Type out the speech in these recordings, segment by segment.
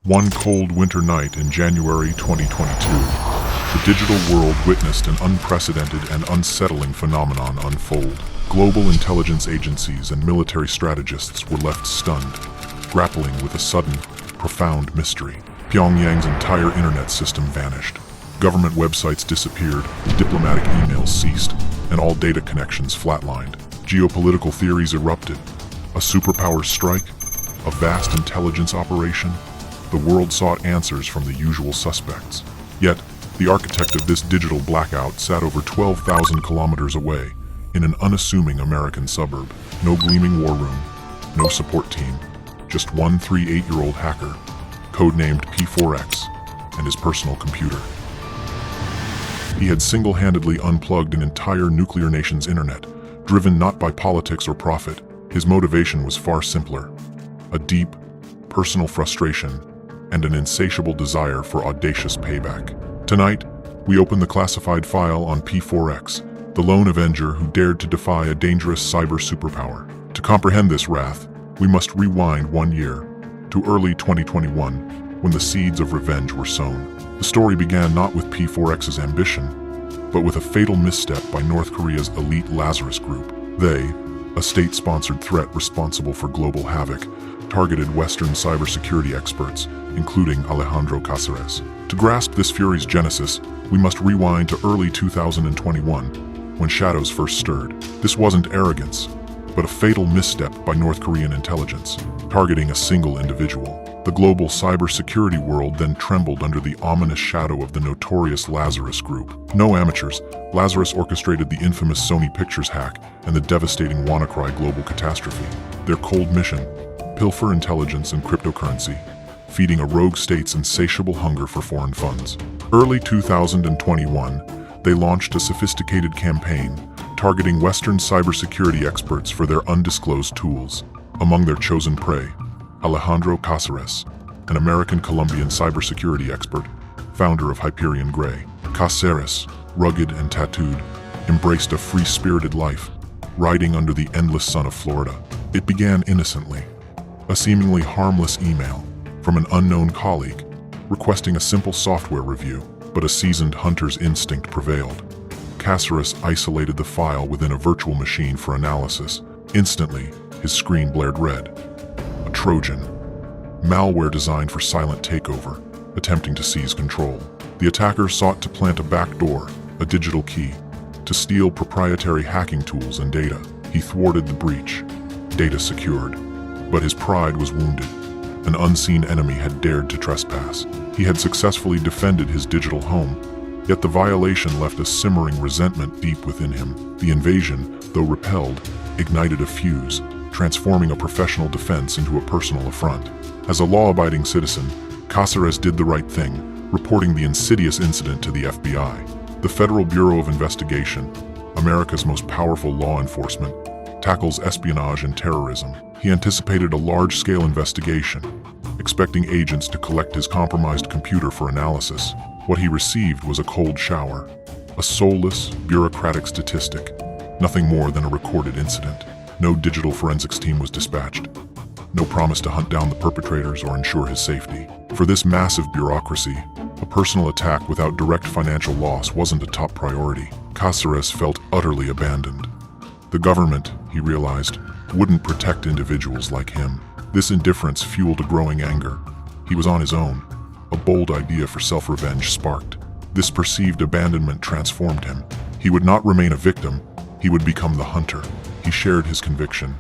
One cold winter night in January 2022, the digital world witnessed an unprecedented and unsettling phenomenon unfold. Global intelligence agencies and military strategists were left stunned, grappling with a sudden, profound mystery. Pyongyang's entire internet system vanished. Government websites disappeared, diplomatic emails ceased, and all data connections flatlined. Geopolitical theories erupted. A superpower strike? A vast intelligence operation? The world sought answers from the usual suspects. Yet, the architect of this digital blackout sat over 12,000 kilometers away, in an unassuming American suburb. No gleaming war room, no support team, just one 38-year-old hacker, codenamed P4x, and his personal computer. He had single-handedly unplugged an entire nuclear nation's internet, driven not by politics or profit. His motivation was far simpler: a deep, personal frustration and an insatiable desire for audacious payback. Tonight, we open the classified file on P4x, the lone avenger who dared to defy a dangerous cyber superpower. To comprehend this wrath, we must rewind 1 year, to early 2021, when the seeds of revenge were sown. The story began not with P4x's ambition, but with a fatal misstep by North Korea's elite Lazarus group. They, a state-sponsored threat responsible for global havoc, targeted Western cybersecurity experts, including Alejandro Cáceres. To grasp this fury's genesis, we must rewind to early 2021, when shadows first stirred. This wasn't arrogance, but a fatal misstep by North Korean intelligence, targeting a single individual. The global cybersecurity world then trembled under the ominous shadow of the notorious Lazarus group. No amateurs, Lazarus orchestrated the infamous Sony Pictures hack and the devastating WannaCry global catastrophe. Their cold mission: pilfer intelligence and cryptocurrency, feeding a rogue state's insatiable hunger for foreign funds. Early 2021, they launched a sophisticated campaign targeting Western cybersecurity experts for their undisclosed tools. Among their chosen prey, Alejandro Cáceres, an American-Colombian cybersecurity expert, founder of Hyperion Grey. Cáceres, rugged and tattooed, embraced a free-spirited life, riding under the endless sun of Florida. It began innocently. A seemingly harmless email from an unknown colleague requesting a simple software review, but a seasoned hunter's instinct prevailed. Cáceres isolated the file within a virtual machine for analysis. Instantly, his screen blared red. A Trojan, malware designed for silent takeover, attempting to seize control. The attacker sought to plant a backdoor, a digital key, to steal proprietary hacking tools and data. He thwarted the breach, data secured, but his pride was wounded. An unseen enemy had dared to trespass. He had successfully defended his digital home, yet the violation left a simmering resentment deep within him. The invasion, though repelled, ignited a fuse, transforming a professional defense into a personal affront. As a law-abiding citizen, Cáceres did the right thing, reporting the insidious incident to the FBI. The Federal Bureau of Investigation, America's most powerful law enforcement, tackles espionage and terrorism. He anticipated a large-scale investigation, expecting agents to collect his compromised computer for analysis. What he received was a cold shower, a soulless, bureaucratic statistic, nothing more than a recorded incident. No digital forensics team was dispatched. No promise to hunt down the perpetrators or ensure his safety. For this massive bureaucracy, a personal attack without direct financial loss wasn't a top priority. Cáceres felt utterly abandoned. The government, he realized, wouldn't protect individuals like him. This indifference fueled a growing anger. He was on his own. A bold idea for self-revenge sparked. This perceived abandonment transformed him. He would not remain a victim, he would become the hunter. He shared his conviction: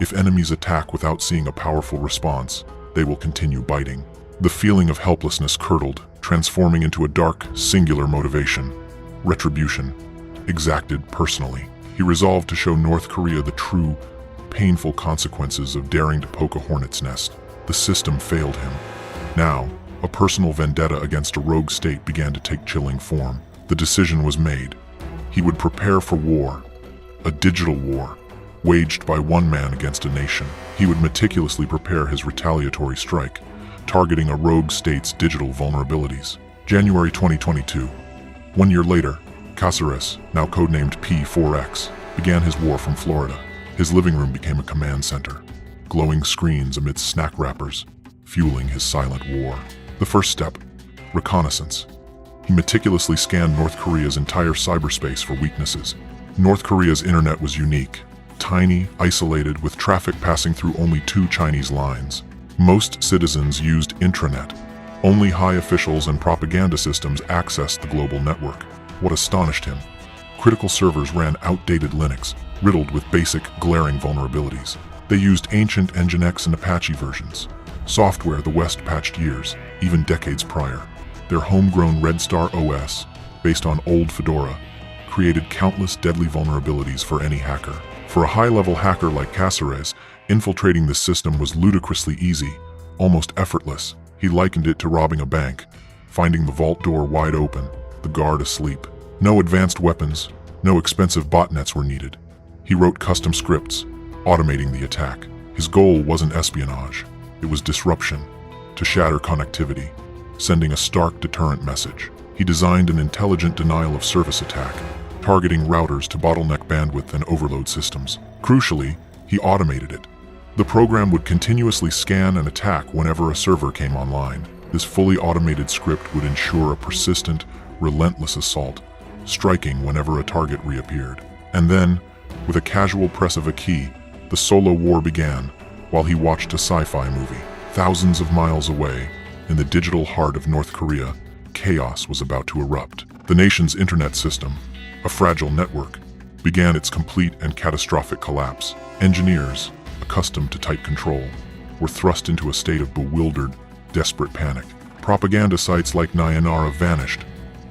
if enemies attack without seeing a powerful response, they will continue biting. The feeling of helplessness curdled, transforming into a dark, singular motivation: retribution, exacted personally. He resolved to show North Korea the true, painful consequences of daring to poke a hornet's nest. The system failed him. Now, a personal vendetta against a rogue state began to take chilling form. The decision was made. He would prepare for war, a digital war, waged by one man against a nation. He would meticulously prepare his retaliatory strike, targeting a rogue state's digital vulnerabilities. January 2022. 1 year later, Cáceres, now codenamed P4x, began his war from Florida. His living room became a command center. Glowing screens amidst snack wrappers, fueling his silent war. The first step: reconnaissance. He meticulously scanned North Korea's entire cyberspace for weaknesses. North Korea's internet was unique, tiny, isolated, with traffic passing through only 2 Chinese lines. Most citizens used intranet. Only high officials and propaganda systems accessed the global network. What astonished him: critical servers ran outdated Linux, riddled with basic, glaring vulnerabilities. They used ancient Nginx and Apache versions, software the West patched years, even decades prior. Their homegrown Red Star OS, based on old Fedora, created countless deadly vulnerabilities for any hacker. For a high-level hacker like Lazarus, infiltrating this system was ludicrously easy, almost effortless. He likened it to robbing a bank, finding the vault door wide open, the guard asleep. No advanced weapons, no expensive botnets were needed. He wrote custom scripts, automating the attack. His goal wasn't espionage, it was disruption, to shatter connectivity, sending a stark deterrent message. He designed an intelligent denial-of-service attack, targeting routers to bottleneck bandwidth and overload systems. Crucially, he automated it. The program would continuously scan and attack whenever a server came online. This fully automated script would ensure a persistent, relentless assault, striking whenever a target reappeared. And then, with a casual press of a key, the solo war began, while he watched a sci-fi movie. Thousands of miles away, in the digital heart of North Korea, chaos was about to erupt. The nation's internet system, a fragile network, began its complete and catastrophic collapse. Engineers, accustomed to tight control, were thrust into a state of bewildered, desperate panic. Propaganda sites like Nyanara vanished,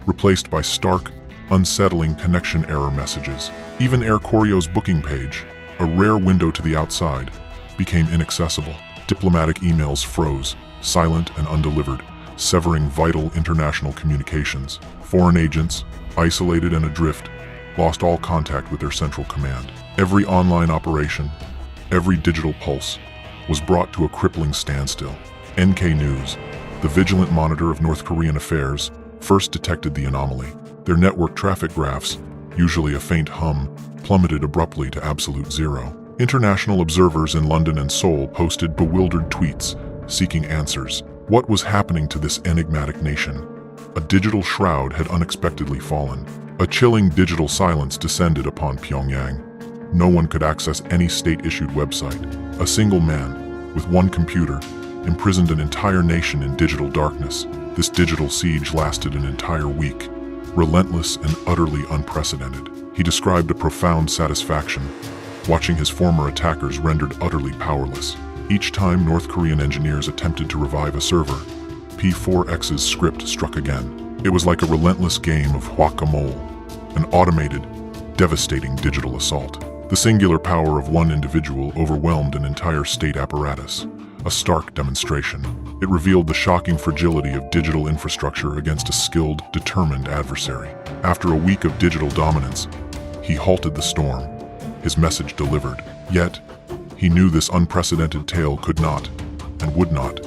replaced by stark, unsettling connection error messages. Even Air Koryo's booking page, a rare window to the outside, became inaccessible. Diplomatic emails froze, silent and undelivered, severing vital international communications. Foreign agents, isolated and adrift, lost all contact with their central command. Every online operation, every digital pulse, was brought to a crippling standstill. NK News, the vigilant monitor of North Korean affairs, first detected the anomaly. Their network traffic graphs, usually a faint hum, plummeted abruptly to absolute zero. International observers in London and Seoul posted bewildered tweets, seeking answers. What was happening to this enigmatic nation? A digital shroud had unexpectedly fallen. A chilling digital silence descended upon Pyongyang. No one could access any state-issued website. A single man, with one computer, imprisoned an entire nation in digital darkness. This digital siege lasted an entire week, relentless and utterly unprecedented. He described a profound satisfaction, watching his former attackers rendered utterly powerless. Each time North Korean engineers attempted to revive a server, P4x's script struck again. It was like a relentless game of whack-a-mole, an automated, devastating digital assault. The singular power of one individual overwhelmed an entire state apparatus, a stark demonstration. It revealed the shocking fragility of digital infrastructure against a skilled, determined adversary. After a week of digital dominance, he halted the storm, his message delivered. Yet, he knew this unprecedented tale could not, and would not,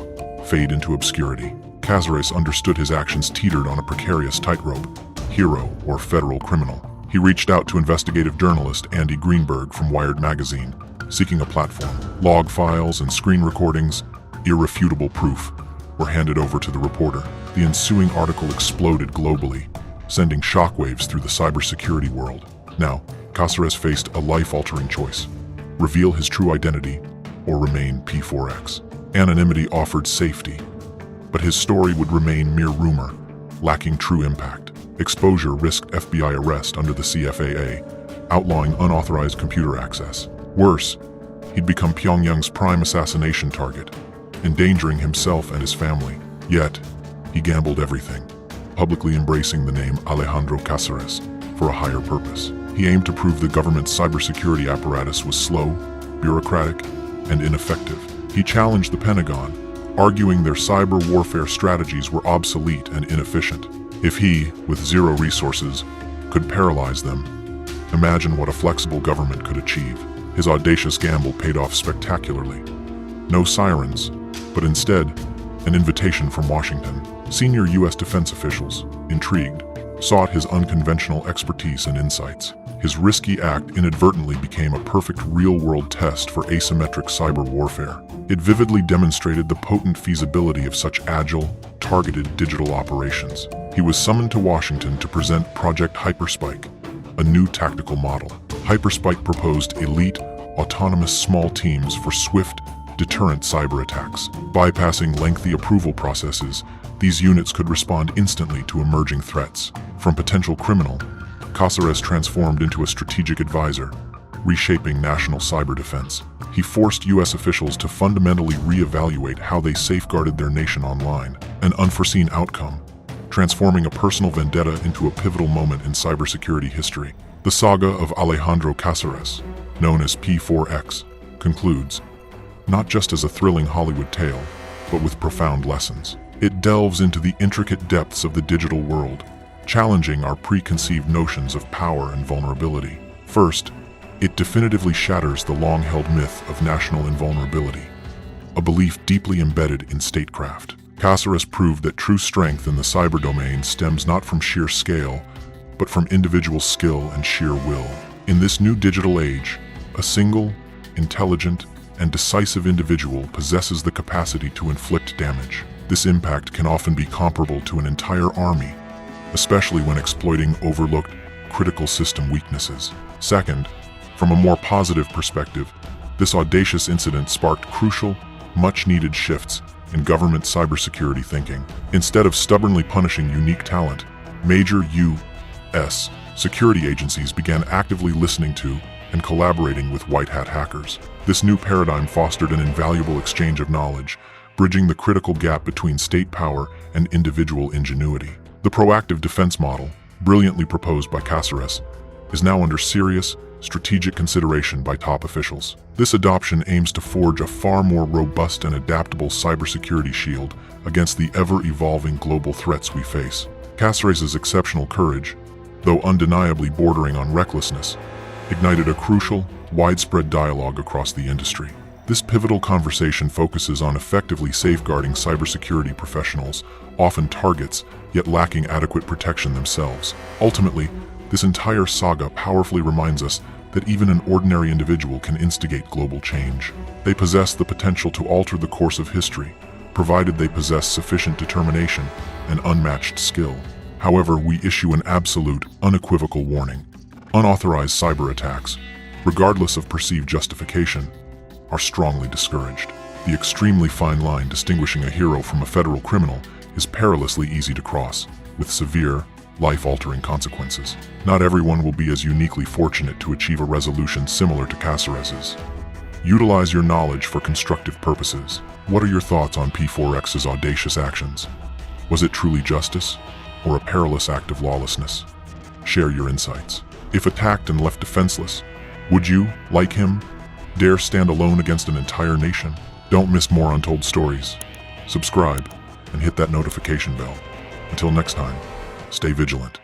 fade into obscurity. Lazarus understood his actions teetered on a precarious tightrope, hero or federal criminal. He reached out to investigative journalist Andy Greenberg from Wired magazine, seeking a platform. Log files and screen recordings, irrefutable proof, were handed over to the reporter. The ensuing article exploded globally, sending shockwaves through the cybersecurity world. Now, Lazarus faced a life-altering choice: reveal his true identity or remain P4x. Anonymity offered safety, but his story would remain mere rumor, lacking true impact. Exposure risked FBI arrest under the CFAA, outlawing unauthorized computer access. Worse, he'd become Pyongyang's prime assassination target, endangering himself and his family. Yet, he gambled everything, publicly embracing the name Alejandro Lazarus for a higher purpose. He aimed to prove the government's cybersecurity apparatus was slow, bureaucratic, and ineffective. He challenged the Pentagon, arguing their cyber warfare strategies were obsolete and inefficient. If he, with zero resources, could paralyze them, imagine what a flexible government could achieve. His audacious gamble paid off spectacularly. No sirens, but instead, an invitation from Washington. Senior U.S. defense officials, intrigued, sought his unconventional expertise and insights. His risky act inadvertently became a perfect real-world test for asymmetric cyber warfare. It vividly demonstrated the potent feasibility of such agile, targeted digital operations. He was summoned to Washington to present Project Hyperspike, a new tactical model. Hyperspike proposed elite, autonomous small teams for swift, deterrent cyber attacks. Bypassing lengthy approval processes, these units could respond instantly to emerging threats. From potential criminal, Lazarus transformed into a strategic advisor, reshaping national cyber defense. He forced U.S. officials to fundamentally re-evaluate how they safeguarded their nation online, an unforeseen outcome, transforming a personal vendetta into a pivotal moment in cybersecurity history. The saga of Alejandro Lazarus, known as P4x, concludes, not just as a thrilling Hollywood tale, but with profound lessons. It delves into the intricate depths of the digital world, challenging our preconceived notions of power and vulnerability. First, it definitively shatters the long-held myth of national invulnerability, a belief deeply embedded in statecraft. Lazarus proved that true strength in the cyber domain stems not from sheer scale, but from individual skill and sheer will. In this new digital age, a single, intelligent, and decisive individual possesses the capacity to inflict damage. This impact can often be comparable to an entire army, especially when exploiting overlooked, critical system weaknesses. Second, from a more positive perspective, this audacious incident sparked crucial, much-needed shifts in government cybersecurity thinking. Instead of stubbornly punishing unique talent, major U.S. security agencies began actively listening to and collaborating with white-hat hackers. This new paradigm fostered an invaluable exchange of knowledge, bridging the critical gap between state power and individual ingenuity. The proactive defense model, brilliantly proposed by Lazarus, is now under serious, strategic consideration by top officials. This adoption aims to forge a far more robust and adaptable cybersecurity shield against the ever-evolving global threats we face. Lazarus's exceptional courage, though undeniably bordering on recklessness, ignited a crucial, widespread dialogue across the industry. This pivotal conversation focuses on effectively safeguarding cybersecurity professionals, often targets, yet lacking adequate protection themselves. Ultimately, this entire saga powerfully reminds us that even an ordinary individual can instigate global change. They possess the potential to alter the course of history, provided they possess sufficient determination and unmatched skill. However, we issue an absolute, unequivocal warning. Unauthorized cyber attacks, regardless of perceived justification, are strongly discouraged. The extremely fine line distinguishing a hero from a federal criminal is perilously easy to cross, with severe, life-altering consequences. Not everyone will be as uniquely fortunate to achieve a resolution similar to Lazarus's. Utilize your knowledge for constructive purposes. What are your thoughts on P4x's audacious actions? Was it truly justice, or a perilous act of lawlessness? Share your insights. If attacked and left defenseless, would you, like him, dare stand alone against an entire nation? Don't miss more untold stories. Subscribe and hit that notification bell. Until next time, stay vigilant.